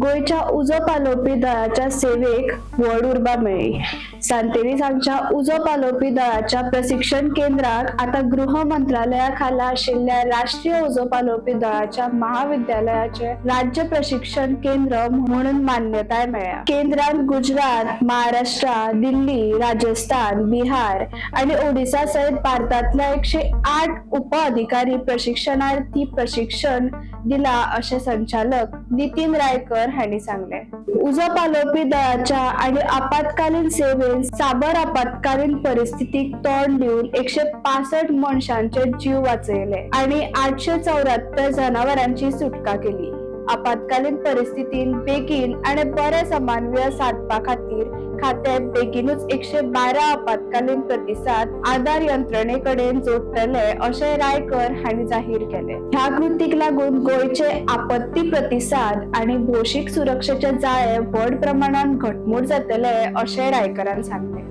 गोयच्या उजो पालोवपी दळाच्या सेवेक व्हड उर्बा मेळ्ळी। सांतेरी सांगच्या उजो पालोवपी दळाच्या प्रशिक्षण केंद्राक आता गृह मंत्रालया खाला आशिल्ल्या राष्ट्रीय उजो पालोवपी दळाच्या महाविद्यालयाचे राज्य प्रशिक्षण केंद्र म्हणून मान्यताय मेळ्ळ्या। केंद्रान गुजरात, महाराष्ट्र, दिल्ली, राजस्थान, बिहार आणि ओडिसा सहित भारतातल्या 108 उप अधिकारी प्रशिक्षणार्थी प्रशिक्षण दिला असे संचालक नितीन रायकर हांनी सांगले। उजो पालोवपी दळाच्या आणि आपत्कालीन सेवेन साबर आपत्कालीन परिस्थितीक तोंड दिवन 165 मनशांचे जीव वाचयले आणि 874 जनावरांची सुटका केली। आपत्कालीन परिस्थितीन बेगीन आणि बरे समन्वय साधपा खातीर खाते बेगीनूच 112 आपत्कालीन प्रतिसाद आधार यंत्रणेकडेन जोडटले अशें रायकर हांणी जाहीर केले। ह्या कृतीक लागून गोयचे आपत्ती प्रतिसाद आणि भौशीक सुरक्षेचे जाळे व्हड प्रमाणात घटमूट जातले अशें रायकरान सांगले।